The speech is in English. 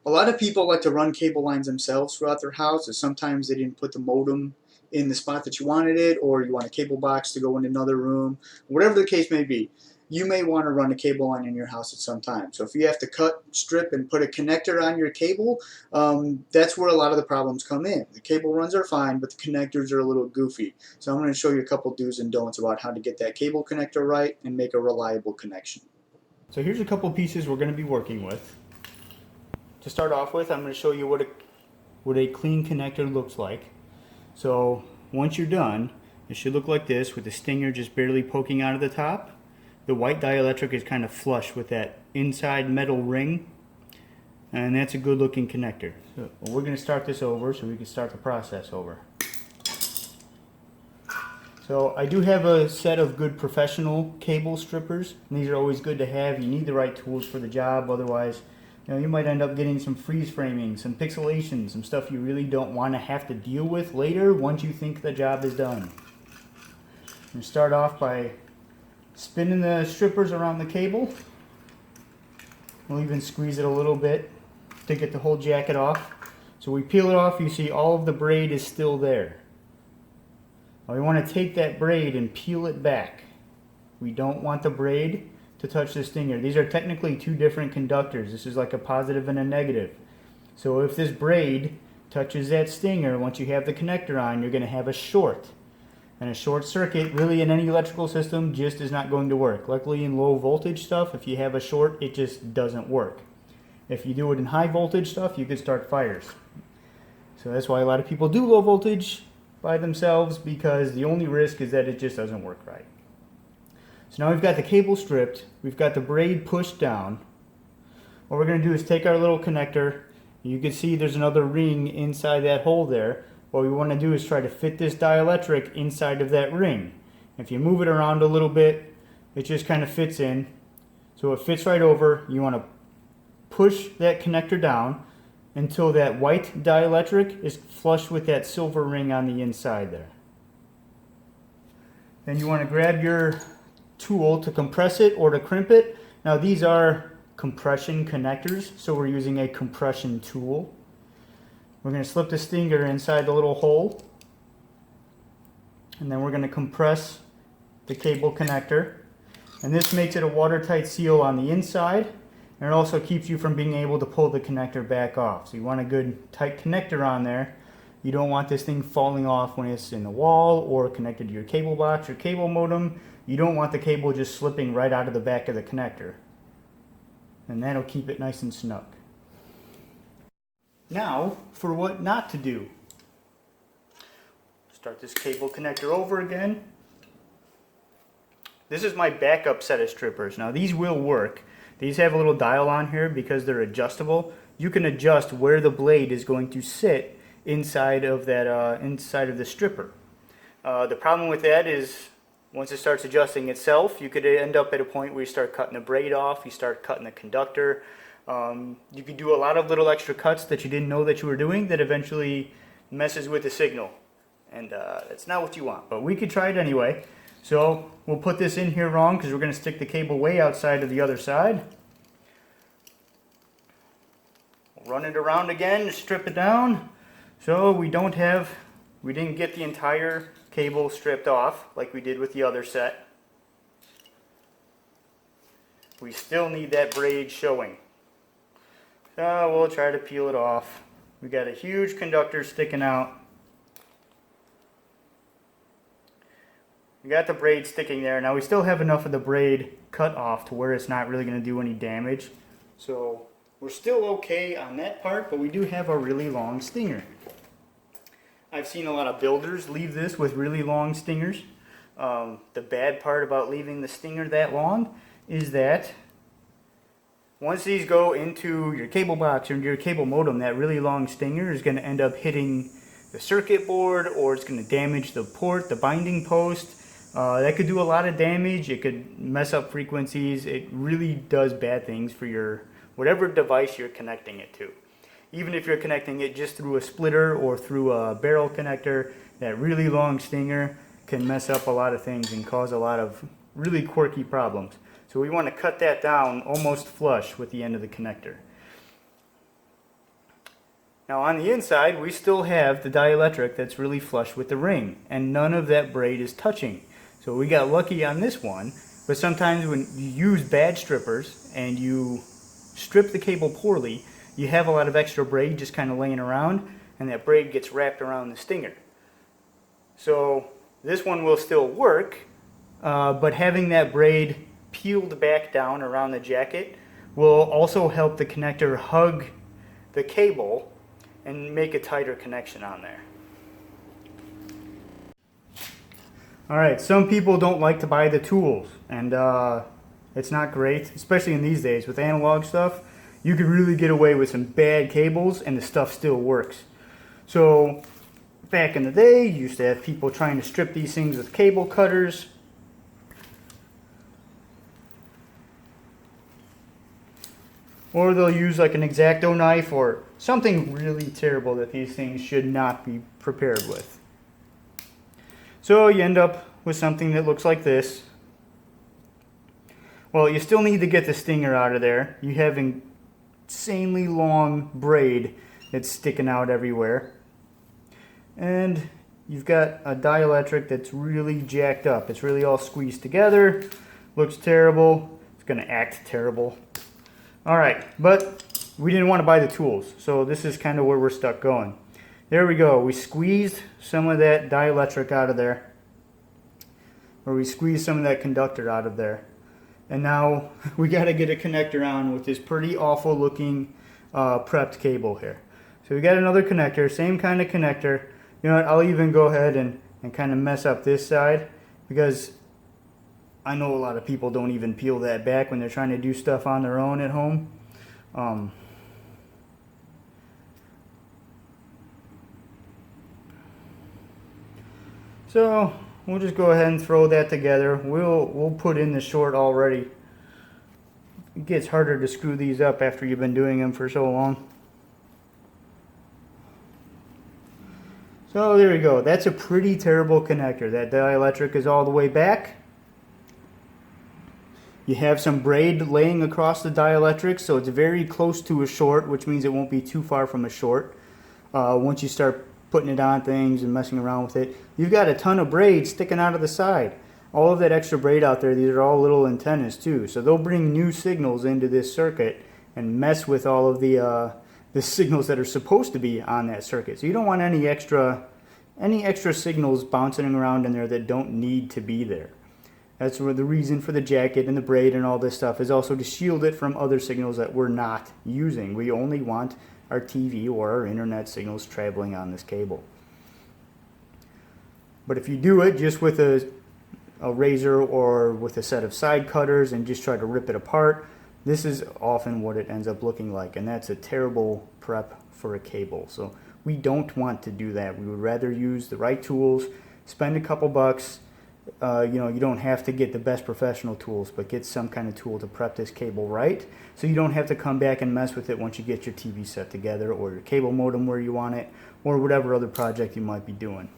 A lot of people like to run cable lines themselves throughout their house, and sometimes they didn't put the modem in the spot that you wanted it, or you want a cable box to go in another room, whatever the case may be. You may want to run a cable line in your house at some time. So if you have to cut, strip, and put a connector on your cable, that's where a lot of the problems come in. The cable runs are fine, but the connectors are a little goofy. So I'm going to show you a couple do's and don'ts about how to get that cable connector right and make a reliable connection. So here's a couple pieces we're going to be working with. To start off with, I'm going to show you what a clean connector looks like. So once you're done, it should look like this with the stinger just barely poking out of the top. The white dielectric is kind of flush with that inside metal ring, and that's a good looking connector. So we're going to start this over so we can start the process over. So I do have a set of good professional cable strippers. These are always good to have. You need the right tools for the job, otherwise you might end up getting some freeze framing, some pixelation, some stuff you really don't want to have to deal with later once you think the job is done. We start off by spinning the strippers around the cable. We'll even squeeze it a little bit to get the whole jacket off. So we peel it off, you see all of the braid is still there. Now we want to take that braid and peel it back. We don't want the braid to touch the stinger. These are technically two different conductors. This is like a positive and a negative. So if this braid touches that stinger, once you have the connector on, you're going to have a short. And a short circuit, really in any electrical system, just is not going to work. Luckily in low voltage stuff, if you have a short, it just doesn't work. If you do it in high voltage stuff, you could start fires. So that's why a lot of people do low voltage by themselves, because the only risk is that it just doesn't work right. So now we've got the cable stripped, we've got the braid pushed down. What we're going to do is take our little connector. You can see there's another ring inside that hole there. What we want to do is try to fit this dielectric inside of that ring. If you move it around a little bit, it just kind of fits in. So it fits right over. You want to push that connector down until that white dielectric is flush with that silver ring on the inside there. Then you want to grab your tool to compress it or to crimp it. Now these are compression connectors, so we're using a compression tool. We're going to slip the stinger inside the little hole, and then we're going to compress the cable connector. And this makes it a watertight seal on the inside, and it also keeps you from being able to pull the connector back off. So you want a good tight connector on there. You don't want this thing falling off when it's in the wall or connected to your cable box or cable modem. You don't want the cable just slipping right out of the back of the connector. And that'll keep it nice and snug. Now, for what not to do. Start this cable connector over again. This is my backup set of strippers. Now these will work. These have a little dial on here because they're adjustable. You can adjust where the blade is going to sit inside of that inside of the stripper. The problem with that is once it starts adjusting itself, you could end up at a point where you start cutting the braid off, you start cutting the conductor. You could do a lot of little extra cuts that you didn't know that you were doing that eventually messes with the signal. And that's not what you want, but we could try it anyway. So we'll put this in here wrong because we're going to stick the cable way outside of the other side. We'll run it around again, strip it down. So we didn't get the entire cable stripped off like we did with the other set. We still need that braid showing. So we'll try to peel it off. We got a huge conductor sticking out. We got the braid sticking there. Now we still have enough of the braid cut off to where it's not really going to do any damage. So we're still okay on that part, but we do have a really long stinger. I've seen a lot of builders leave this with really long stingers. The bad part about leaving the stinger that long is that once these go into your cable box or into your cable modem, that really long stinger is going to end up hitting the circuit board, or it's going to damage the port, the binding post. That could do a lot of damage. It could mess up frequencies. It really does bad things for your whatever device you're connecting it to. Even if you're connecting it just through a splitter or through a barrel connector, that really long stinger can mess up a lot of things and cause a lot of really quirky problems. So we want to cut that down almost flush with the end of the connector. Now on the inside, we still have the dielectric that's really flush with the ring, and none of that braid is touching. So we got lucky on this one, but sometimes when you use bad strippers and you strip the cable poorly, you have a lot of extra braid just kind of laying around, and that braid gets wrapped around the stinger. So this one will still work, but having that braid peeled back down around the jacket will also help the connector hug the cable and make a tighter connection on there. Alright, some people don't like to buy the tools, and it's not great, especially in these days with analog stuff. You can really get away with some bad cables and the stuff still works. So back in the day, you used to have people trying to strip these things with cable cutters. Or they'll use like an X-Acto knife or something really terrible that these things should not be prepared with. So you end up with something that looks like this. Well, you still need to get the stinger out of there. You have insanely long braid that's sticking out everywhere. And you've got a dielectric that's really jacked up. It's really all squeezed together. Looks terrible. It's going to act terrible. Alright, but we didn't want to buy the tools, so this is kind of where we're stuck going. There we go. We squeezed some of that dielectric out of there. Or we squeezed some of that conductor out of there. And now we got to get a connector on with this pretty awful looking prepped cable here. So we got another connector, same kind of connector. You know what, I'll even go ahead and kind of mess up this side, because I know a lot of people don't even peel that back when they're trying to do stuff on their own at home. So we'll just go ahead and throw that together. We'll put in the short already. It gets harder to screw these up after you've been doing them for so long. So there we go. That's a pretty terrible connector. That dielectric is all the way back. You have some braid laying across the dielectric, so it's very close to a short, which means it won't be too far from a short. Once you start putting it on things and messing around with it, you've got a ton of braid sticking out of the side. All of that extra braid out there, these are all little antennas too, so they'll bring new signals into this circuit and mess with all of the signals that are supposed to be on that circuit. So you don't want any extra signals bouncing around in there that don't need to be there. That's where the reason for the jacket and the braid and all this stuff is also to shield it from other signals that we're not using. We only want our TV or our internet signals traveling on this cable. But if you do it just with a razor or with a set of side cutters and just try to rip it apart, this is often what it ends up looking like, and that's a terrible prep for a cable. So we don't want to do that. We would rather use the right tools, spend a couple bucks. You don't have to get the best professional tools, but get some kind of tool to prep this cable right, so you don't have to come back and mess with it once you get your TV set together or your cable modem where you want it, or whatever other project you might be doing.